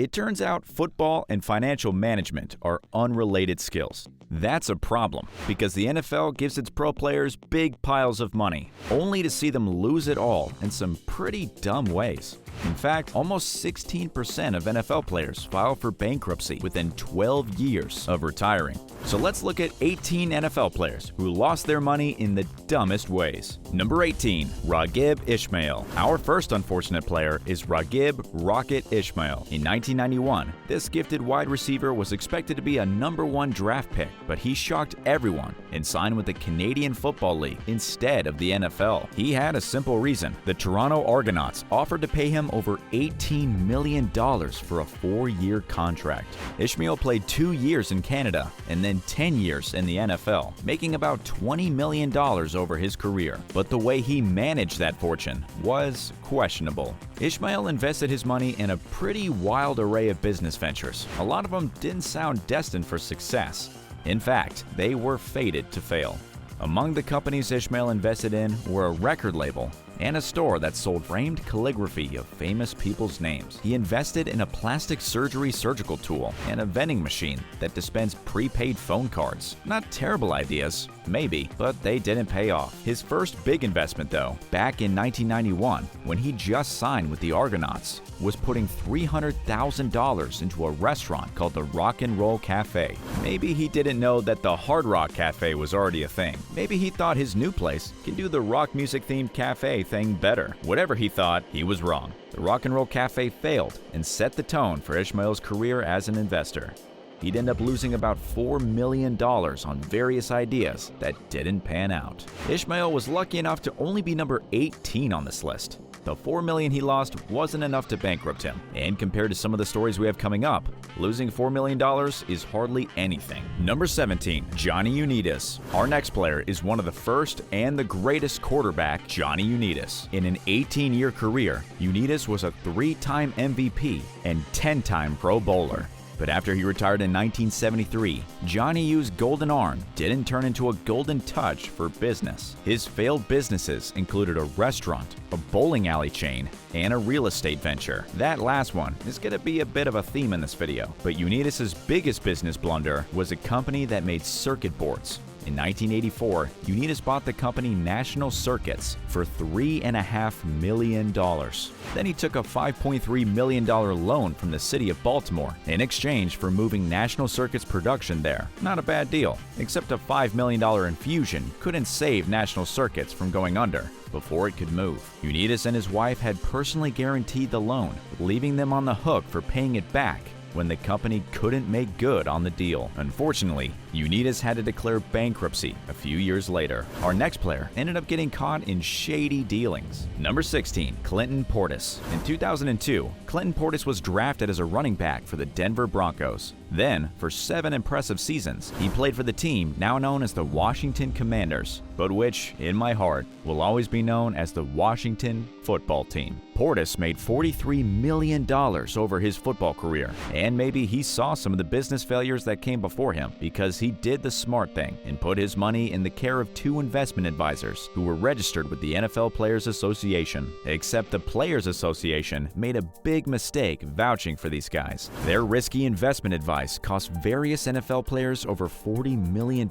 It turns out football and financial management are unrelated skills. That's a problem because the NFL gives its pro players big piles of money, only to see them lose it all in some pretty dumb ways. In fact, almost 16% of NFL players file for bankruptcy within 12 years of retiring. So let's look at 18 NFL players who lost their money in the dumbest ways. Number 18, Raghib Ismail. Our first unfortunate player is Raghib "Rocket" Ismail. In 1991, this gifted wide receiver was expected to be a #1 draft pick, but he shocked everyone and signed with the Canadian Football League instead of the NFL. He had a simple reason. The Toronto Argonauts offered to pay him over $18 million for a 4-year contract. Ismail played 2 years in Canada and then 10 years in the NFL, making about $20 million over his career. But the way he managed that fortune was questionable. Ismail invested his money in a pretty wild array of business ventures. A lot of them didn't sound destined for success. In fact, they were fated to fail. Among the companies Ismail invested in were a record label and a store that sold framed calligraphy of famous people's names. He invested in a plastic surgery surgical tool and a vending machine that dispensed prepaid phone cards. Not terrible ideas, maybe, but they didn't pay off. His first big investment, though, back in 1991, when he just signed with the Argonauts, was putting $300,000 into a restaurant called the Rock and Roll Cafe. Maybe he didn't know that the Hard Rock Cafe was already a thing. Maybe he thought his new place can do the rock music-themed cafe thing better. Whatever he thought, he was wrong. The Rock and Roll Cafe failed and set the tone for Ismail's career as an investor. He'd end up losing about $4 million on various ideas that didn't pan out. Ismail was lucky enough to only be number 18 on this list. The $4 million he lost wasn't enough to bankrupt him, and compared to some of the stories we have coming up, losing $4 million is hardly anything. Number 17, Johnny Unitas. Our next player is one of the first and the greatest quarterback, Johnny Unitas. In an 18-year career, Unitas was a 3-time MVP and 10-time Pro Bowler. But after he retired in 1973, Johnny U's golden arm didn't turn into a golden touch for business. His failed businesses included a restaurant, a bowling alley chain, and a real estate venture. That last one is going to be a bit of a theme in this video, but Unitas' biggest business blunder was a company that made circuit boards. In 1984, Unitas bought the company National Circuits for $3.5 million. Then he took a $5.3 million loan from the city of Baltimore in exchange for moving National Circuits production there. Not a bad deal, except a $5 million infusion couldn't save National Circuits from going under before it could move. Unitas and his wife had personally guaranteed the loan, leaving them on the hook for paying it back when the company couldn't make good on the deal. Unfortunately, Unitas had to declare bankruptcy a few years later. Our next player ended up getting caught in shady dealings. Number 16, Clinton Portis. In 2002, Clinton Portis was drafted as a running back for the Denver Broncos. Then, for 7 impressive seasons, he played for the team now known as the Washington Commanders, but which, in my heart, will always be known as the Washington Football Team. Portis made $43 million over his football career, and maybe he saw some of the business failures that came before him because he did the smart thing and put his money in the care of 2 investment advisors who were registered with the NFL Players Association. Except the Players Association made a big mistake vouching for these guys. Their risky investment advice cost various NFL players over $40 million,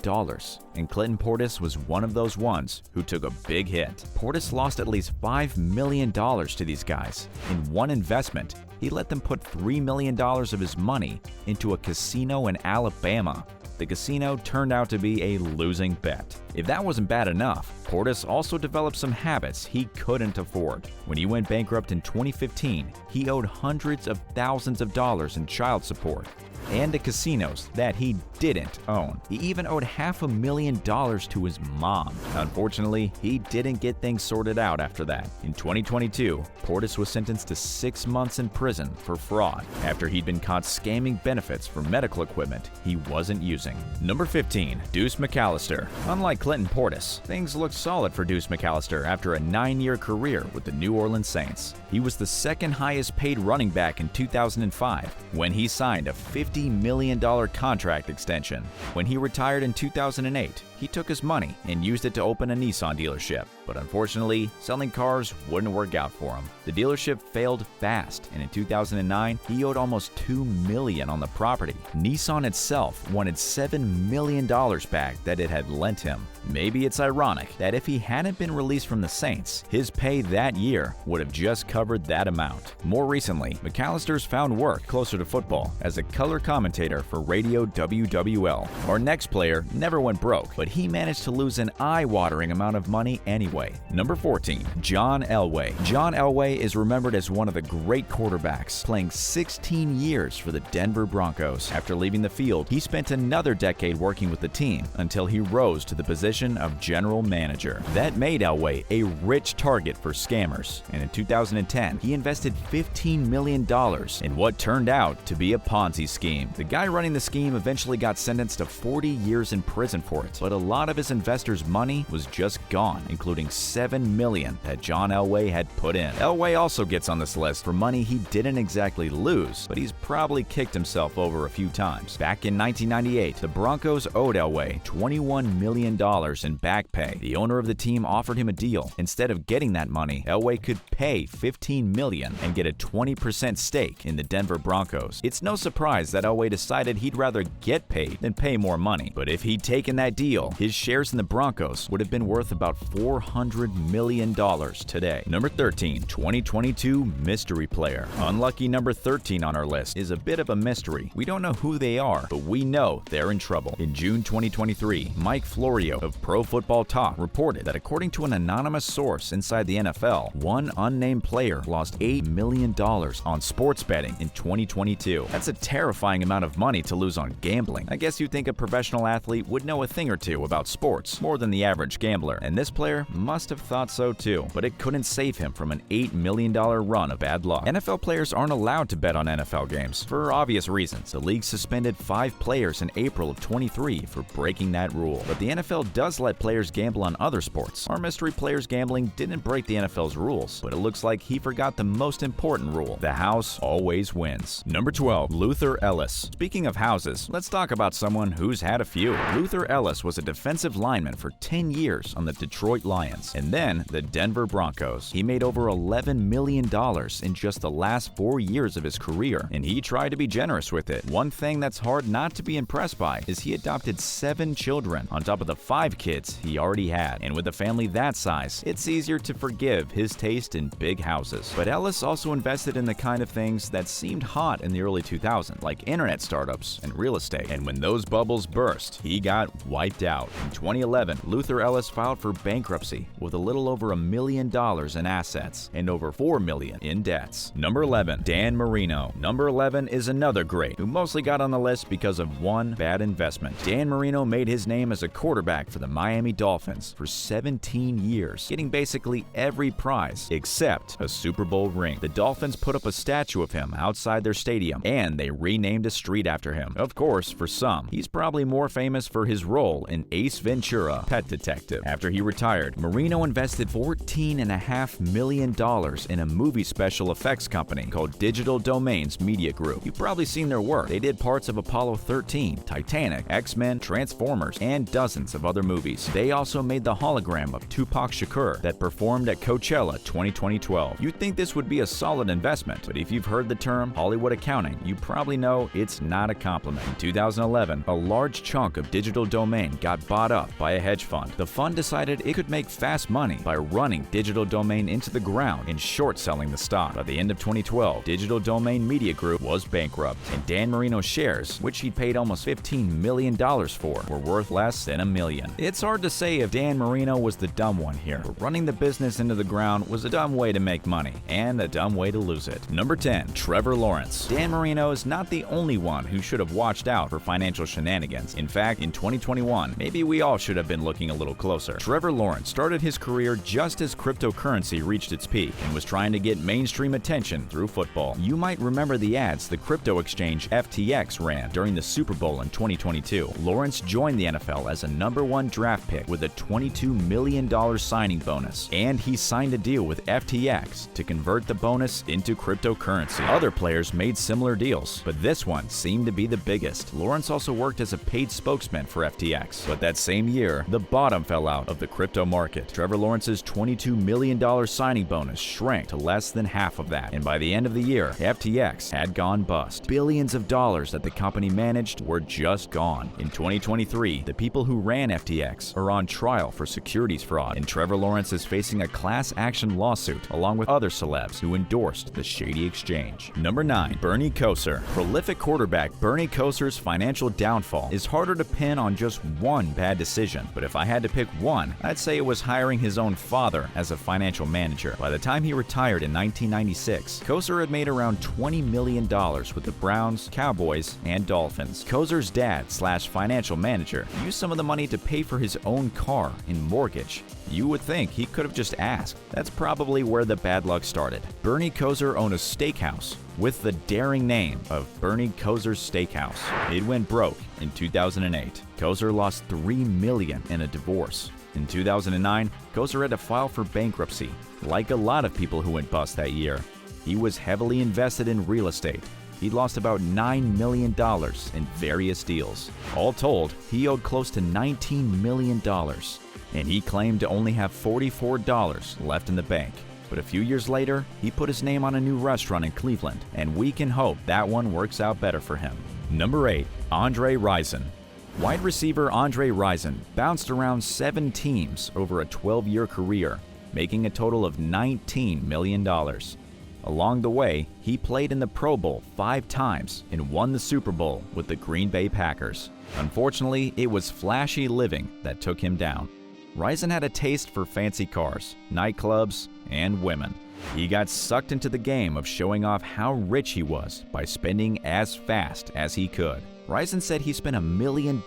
and Clinton Portis was one of those ones who took a big hit. Portis lost at least $5 million to these guys. In one investment, he let them put $3 million of his money into a casino in Alabama. The casino turned out to be a losing bet. If that wasn't bad enough, Portis also developed some habits he couldn't afford. When he went bankrupt in 2015, he owed hundreds of thousands of dollars in child support and to casinos that he didn't own. He even owed $500,000 to his mom. Unfortunately, he didn't get things sorted out after that. In 2022, Portis was sentenced to 6 months in prison for fraud after he'd been caught scamming benefits for medical equipment he wasn't using. Number 15, Deuce McAllister. Unlike Clinton Portis, things looked solid for Deuce McAllister after a 9-year career with the New Orleans Saints. He was the second highest paid running back in 2005 when he signed a $50 million contract extension. When he retired in 2008, he took his money and used it to open a Nissan dealership. But unfortunately, selling cars wouldn't work out for him. The dealership failed fast, and in 2009, he owed almost $2 million on the property. Nissan itself wanted $7 million back that it had lent him. Maybe it's ironic that if he hadn't been released from the Saints, his pay that year would have just covered that amount. More recently, McAllister's found work closer to football as a color commentator for Radio WWL. Our next player never went broke, but he managed to lose an eye-watering amount of money anyway. Number 14, John Elway. John Elway is remembered as one of the great quarterbacks, playing 16 years for the Denver Broncos. After leaving the field, he spent another decade working with the team until he rose to the position of general manager. That made Elway a rich target for scammers, and in 2010, he invested $15 million in what turned out to be a Ponzi scheme. The guy running the scheme eventually got sentenced to 40 years in prison for it, but a lot of his investors' money was just gone, including $7 million that John Elway had put in. Elway also gets on this list for money he didn't exactly lose, but he's probably kicked himself over a few times. Back in 1998, the Broncos owed Elway $21 million in back pay. The owner of the team offered him a deal. Instead of getting that money, Elway could pay $15 million and get a 20% stake in the Denver Broncos. It's no surprise that Elway decided he'd rather get paid than pay more money. But if he'd taken that deal, his shares in the Broncos would have been worth about $400 million today. Number 13, 2022 mystery player. Unlucky number 13 on our list is a bit of a mystery. We don't know who they are, but we know they're in trouble. In June 2023, Mike Florio of Pro Football Talk reported that according to an anonymous source inside the NFL, one unnamed player lost $8 million on sports betting in 2022. That's a terrifying amount of money to lose on gambling. I guess you'd think a professional athlete would know a thing or two about sports, more than the average gambler, and this player must have thought so too, but it couldn't save him from an $8 million run of bad luck. NFL players aren't allowed to bet on NFL games, for obvious reasons. The league suspended 5 players in April of 23 for breaking that rule, but the NFL does let players gamble on other sports. Our mystery player's gambling didn't break the NFL's rules, but it looks like he forgot the most important rule: the house always wins. Number 12, Luther Ellis. Speaking of houses, let's talk about someone who's had a few. Luther Ellis was a defensive lineman for 10 years on the Detroit Lions and then the Denver Broncos. He made over $11 million in just the last 4 years of his career, and he tried to be generous with it. One thing that's hard not to be impressed by is he adopted 7 children on top of the 5 kids he already had, and with a family that size, it's easier to forgive his taste in big houses. But Ellis also invested in the kind of things that seemed hot in the early 2000s, like internet startups and real estate, and when those bubbles burst, he got wiped out. In 2011, Luther Ellis filed for bankruptcy with a little over $1 million in assets and over $4 million in debts. Number 11, Dan Marino. Number 11 is another great who mostly got on the list because of one bad investment. Dan Marino made his name as a quarterback for the Miami Dolphins for 17 years, getting basically every prize except a Super Bowl ring. The Dolphins put up a statue of him outside their stadium, and they renamed a street after him. Of course, for some, he's probably more famous for his role in Ace Ventura: Pet Detective. After he retired, Marino invested $14.5 million in a movie special effects company called Digital Domains Media Group. You've probably seen their work. They did parts of Apollo 13, Titanic, X-Men, Transformers, and dozens of other movies. They also made the hologram of Tupac Shakur that performed at Coachella 2012. You'd think this would be a solid investment, but if you've heard the term Hollywood accounting, you probably know it's not a compliment. In 2011, a large chunk of Digital Domain got bought up by a hedge fund. The fund decided it could make fast money by running Digital Domain into the ground and short-selling the stock. By the end of 2012, Digital Domain Media Group was bankrupt, and Dan Marino's shares, which he paid almost $15 million for, were worth less than $1 million. It's hard to say if Dan Marino was the dumb one here, but running the business into the ground was a dumb way to make money, and a dumb way to lose it. Number 10, Trevor Lawrence. Dan Marino is not the only one who should have watched out for financial shenanigans. In fact, in 2021, maybe we all should have been looking a little closer. Trevor Lawrence started his career just as cryptocurrency reached its peak and was trying to get mainstream attention through football. You might remember the ads the crypto exchange FTX ran during the Super Bowl in 2022. Lawrence joined the NFL as a #1 draft pick with a $22 million signing bonus, and he signed a deal with FTX to convert the bonus into cryptocurrency. Other players made similar deals, but this one seemed to be the biggest. Lawrence also worked as a paid spokesman for FTX, but that same year, the bottom fell out of the crypto market. market. Trevor Lawrence's $22 million signing bonus shrank to less than half of that, and by the end of the year, FTX had gone bust. Billions of dollars that the company managed were just gone. In 2023, the people who ran FTX are on trial for securities fraud, and Trevor Lawrence is facing a class action lawsuit along with other celebs who endorsed the shady exchange. Number 9. Bernie Kosar. Prolific quarterback Bernie Kosar's financial downfall is harder to pin on just one bad decision, but if I had to pick one, I'd say it was hiring his own father as a financial manager. By the time he retired in 1996, Kosar had made around $20 million with the Browns, Cowboys, and Dolphins. Kosar's dad/financial manager used some of the money to pay for his own car and mortgage. You would think he could have just asked. That's probably where the bad luck started. Bernie Kosar owned a steakhouse with the daring name of Bernie Kosar's Steakhouse. It went broke in 2008. Kosar lost $3 million in a divorce. In 2009, Kosar had to file for bankruptcy. Like a lot of people who went bust that year, he was heavily invested in real estate. He'd lost about $9 million in various deals. All told, he owed close to $19 million. And he claimed to only have $44 left in the bank. But a few years later, he put his name on a new restaurant in Cleveland, and we can hope that one works out better for him. Number 8. Andre Rison. Wide receiver Andre Rison bounced around 7 teams over a 12-year career, making a total of $19 million. Along the way, he played in the Pro Bowl 5 times and won the Super Bowl with the Green Bay Packers. Unfortunately, it was flashy living that took him down. Rison had a taste for fancy cars, nightclubs, and women. He got sucked into the game of showing off how rich he was by spending as fast as he could. Rison said he spent $1 million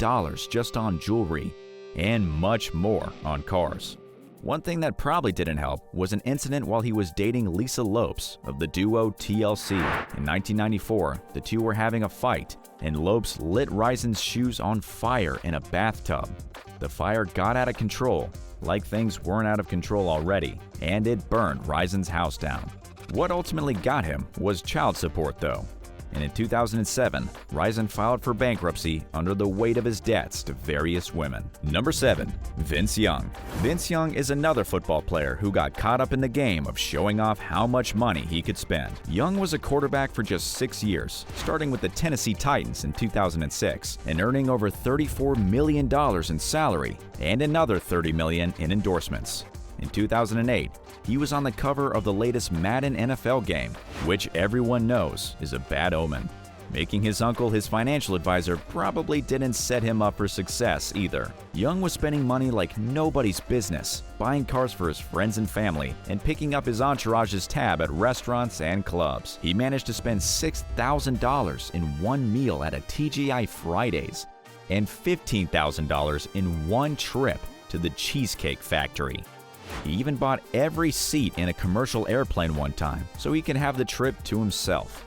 just on jewelry and much more on cars. One thing that probably didn't help was an incident while he was dating Lisa Lopes of the duo TLC. In 1994, the two were having a fight, and Lopes lit Rison's shoes on fire in a bathtub. The fire got out of control, like things weren't out of control already, and it burned Rison's house down. What ultimately got him was child support, though. And in 2007, Rison filed for bankruptcy under the weight of his debts to various women. Number 7. Vince Young. Vince Young is another football player who got caught up in the game of showing off how much money he could spend. Young was a quarterback for just 6 years, starting with the Tennessee Titans in 2006 and earning over $34 million in salary and another $30 million in endorsements. In 2008, he was on the cover of the latest Madden NFL game, which everyone knows is a bad omen. Making his uncle his financial advisor probably didn't set him up for success either. Young was spending money like nobody's business, buying cars for his friends and family, and picking up his entourage's tab at restaurants and clubs. He managed to spend $6,000 in one meal at a TGI Fridays and $15,000 in one trip to the Cheesecake Factory. He even bought every seat in a commercial airplane one time so he could have the trip to himself.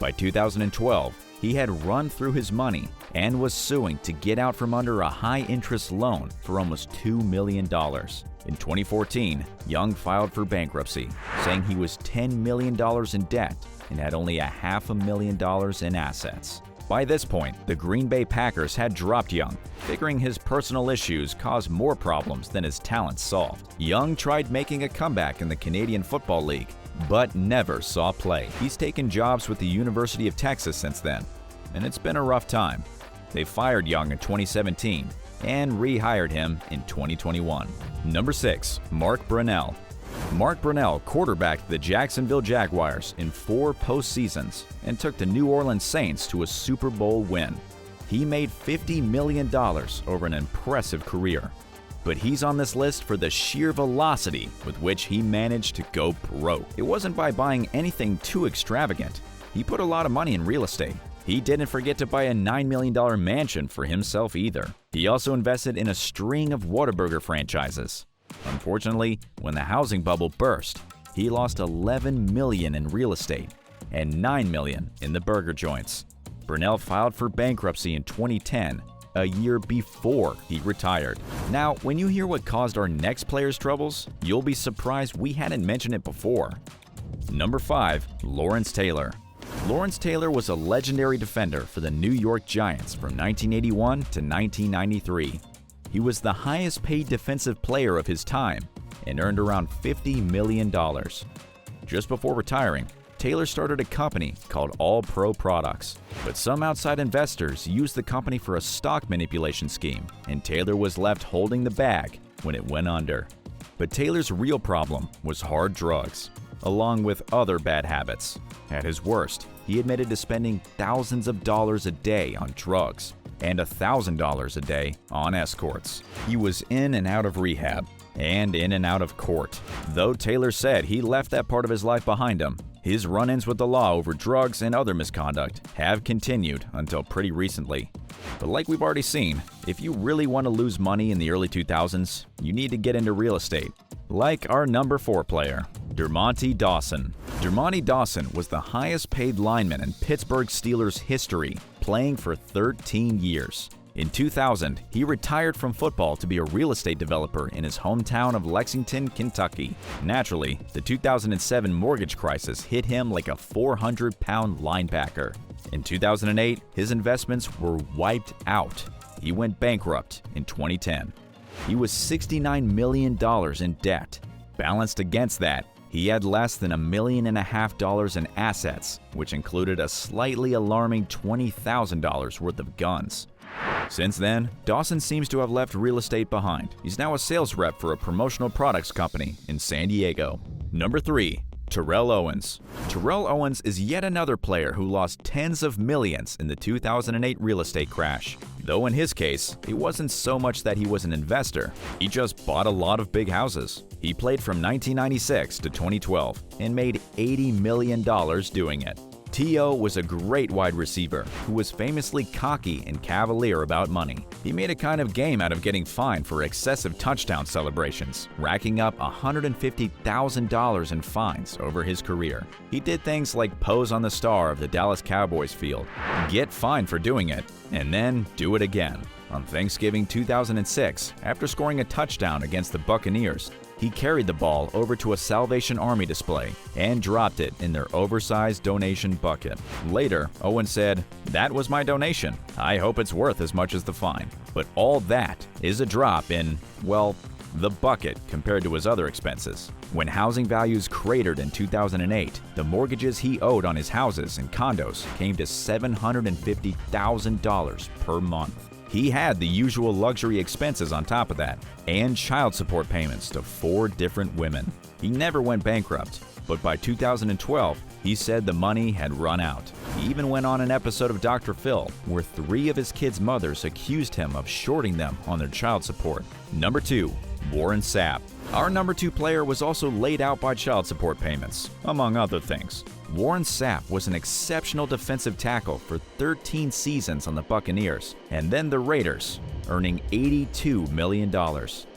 By 2012, he had run through his money and was suing to get out from under a high-interest loan for almost $2 million. In 2014, Young filed for bankruptcy, saying he was $10 million in debt and had only $500,000 in assets. By this point, the Green Bay Packers had dropped Young, figuring his personal issues caused more problems than his talents solved. Young tried making a comeback in the Canadian Football League, but never saw play. He's taken jobs with the University of Texas since then, and it's been a rough time. They fired Young in 2017 and rehired him in 2021. Number 6. Mark Brunell. Mark Brunell quarterbacked the Jacksonville Jaguars in 4 postseasons and took the New Orleans Saints to a Super Bowl win. He made $50 million over an impressive career. But he's on this list for the sheer velocity with which he managed to go broke. It wasn't by buying anything too extravagant. He put a lot of money in real estate. He didn't forget to buy a $9 million mansion for himself either. He also invested in a string of Whataburger franchises. Unfortunately, when the housing bubble burst, he lost $11 million in real estate and $9 million in the burger joints. Brunell filed for bankruptcy in 2010, a year before he retired. Now, when you hear what caused our next player's troubles, you'll be surprised we hadn't mentioned it before. Number 5. Lawrence Taylor. Lawrence Taylor was a legendary defender for the New York Giants from 1981 to 1993. He was the highest paid defensive player of his time and earned around $50 million. Just before retiring, Taylor started a company called All Pro Products, but some outside investors used the company for a stock manipulation scheme, and Taylor was left holding the bag when it went under. But Taylor's real problem was hard drugs, along with other bad habits. At his worst, he admitted to spending thousands of dollars a day on drugs and $1,000 a day on escorts. He was in and out of rehab and in and out of court. Though Taylor said he left that part of his life behind him, his run-ins with the law over drugs and other misconduct have continued until pretty recently. But like we've already seen, if you really want to lose money in the early 2000s, you need to get into real estate. Like our number 4 player, Dermontti Dawson. Dermontti Dawson was the highest paid lineman in Pittsburgh Steelers history, playing for 13 years. In 2000, he retired from football to be a real estate developer in his hometown of Lexington, Kentucky. Naturally, the 2007 mortgage crisis hit him like a 400-pound linebacker. In 2008, his investments were wiped out. He went bankrupt in 2010. He was $69 million in debt. Balanced against that, he had less than $1.5 million in assets, which included a slightly alarming $20,000 worth of guns. Since then, Dawson seems to have left real estate behind. He's now a sales rep for a promotional products company in San Diego. Number 3. Terrell Owens. Terrell Owens is yet another player who lost tens of millions in the 2008 real estate crash. Though in his case, it wasn't so much that he was an investor. He just bought a lot of big houses. He played from 1996 to 2012 and made $80 million doing it. T.O. was a great wide receiver who was famously cocky and cavalier about money. He made a kind of game out of getting fined for excessive touchdown celebrations, racking up $150,000 in fines over his career. He did things like pose on the star of the Dallas Cowboys field, get fined for doing it, and then do it again. On Thanksgiving 2006, after scoring a touchdown against the Buccaneers, he carried the ball over to a Salvation Army display and dropped it in their oversized donation bucket. Later, Owen said, "That was my donation. I hope it's worth as much as the fine." But all that is a drop in, well, the bucket compared to his other expenses. When housing values cratered in 2008, the mortgages he owed on his houses and condos came to $750,000 per month. He had the usual luxury expenses on top of that, and child support payments to 4 different women. He never went bankrupt, but by 2012, he said the money had run out. He even went on an episode of Dr. Phil, where 3 of his kids' mothers accused him of shorting them on their child support. Number 2. Warren Sapp. Our number 2 player was also laid out by child support payments, among other things. Warren Sapp was an exceptional defensive tackle for 13 seasons on the Buccaneers and then the Raiders, earning $82 million.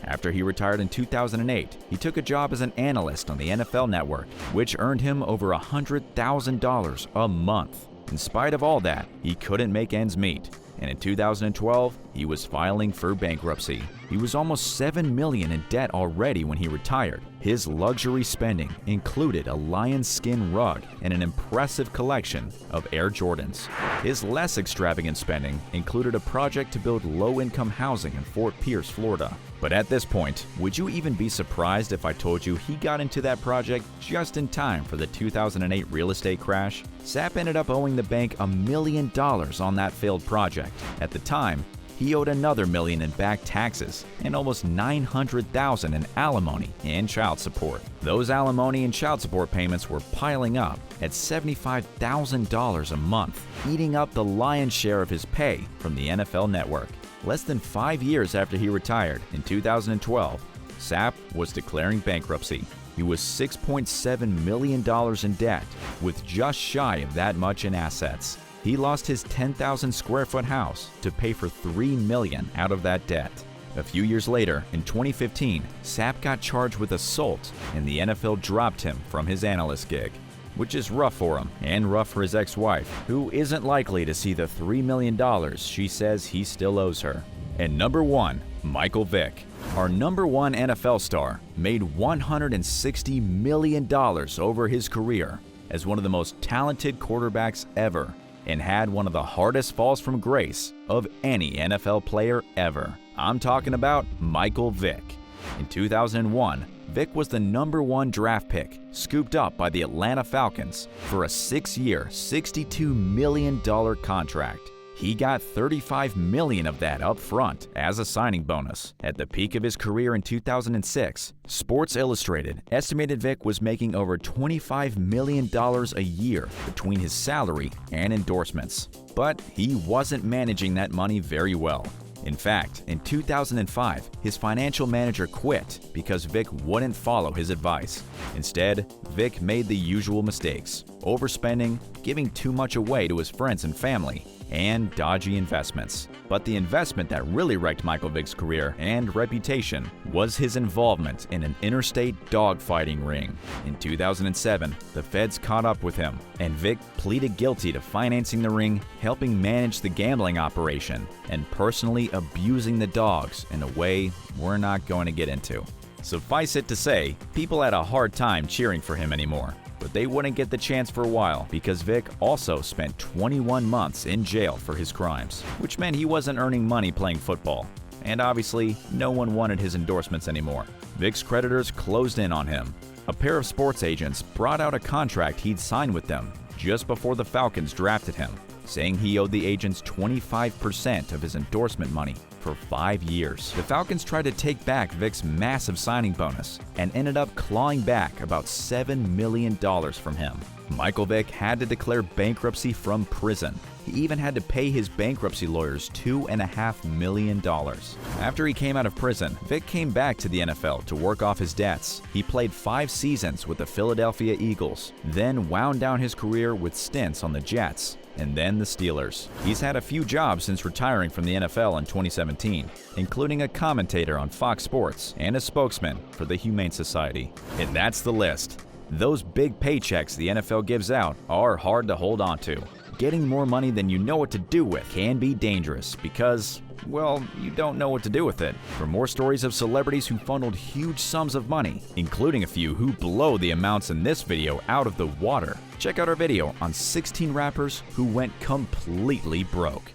After he retired in 2008, he took a job as an analyst on the NFL Network, which earned him over $100,000 a month. In spite of all that, he couldn't make ends meet, and in 2012, he was filing for bankruptcy. He was almost $7 million in debt already when he retired. His luxury spending included a lion skin rug and an impressive collection of Air Jordans. His less extravagant spending included a project to build low-income housing in Fort Pierce, Florida. But at this point, would you even be surprised if I told you he got into that project just in time for the 2008 real estate crash? Sapp ended up owing the bank $1 million on that failed project. At the time, he owed another $1 million in back taxes and almost $900,000 in alimony and child support. Those alimony and child support payments were piling up at $75,000 a month, eating up the lion's share of his pay from the NFL Network. Less than 5 years after he retired, in 2012, Sapp was declaring bankruptcy. He was $6.7 million in debt, with just shy of that much in assets. He lost his 10,000 square foot house to pay for $3 million out of that debt. A few years later, in 2015, Sapp got charged with assault, and the NFL dropped him from his analyst gig, which is rough for him and rough for his ex-wife, who isn't likely to see the $3 million she says he still owes her. And number 1, Michael Vick. Our number 1 NFL star made $160 million over his career as one of the most talented quarterbacks ever. and had one of the hardest falls from grace of any NFL player ever. I'm talking about Michael Vick. In 2001, Vick was the #1 draft pick, scooped up by the Atlanta Falcons for a 6-year, $62 million contract. He got $35 million of that up front as a signing bonus. At the peak of his career in 2006, Sports Illustrated estimated Vick was making over $25 million a year between his salary and endorsements. But he wasn't managing that money very well. In fact, in 2005, his financial manager quit because Vick wouldn't follow his advice. Instead, Vick made the usual mistakes: overspending, giving too much away to his friends and family, and dodgy investments. But the investment that really wrecked Michael Vick's career and reputation was his involvement in an interstate dogfighting ring. In 2007, the feds caught up with him, and Vick pleaded guilty to financing the ring, helping manage the gambling operation, and personally abusing the dogs in a way we're not going to get into. Suffice it to say, people had a hard time cheering for him anymore. But they wouldn't get the chance for a while because Vick also spent 21 months in jail for his crimes, which meant he wasn't earning money playing football. And obviously, no one wanted his endorsements anymore. Vick's creditors closed in on him. A pair of sports agents brought out a contract he'd signed with them just before the Falcons drafted him, saying he owed the agents 25% of his endorsement money for 5 years. The Falcons tried to take back Vick's massive signing bonus and ended up clawing back about $7 million from him. Michael Vick had to declare bankruptcy from prison. He even had to pay his bankruptcy lawyers $2.5 million. After he came out of prison, Vick came back to the NFL to work off his debts. He played 5 seasons with the Philadelphia Eagles, then wound down his career with stints on the Jets, and then the Steelers. He's had a few jobs since retiring from the NFL in 2017, including a commentator on Fox Sports and a spokesman for the Humane Society. And that's the list. Those big paychecks the NFL gives out are hard to hold on to. Getting more money than you know what to do with can be dangerous because, well, you don't know what to do with it. For more stories of celebrities who funneled huge sums of money, including a few who blow the amounts in this video out of the water, check out our video on 16 rappers who went completely broke.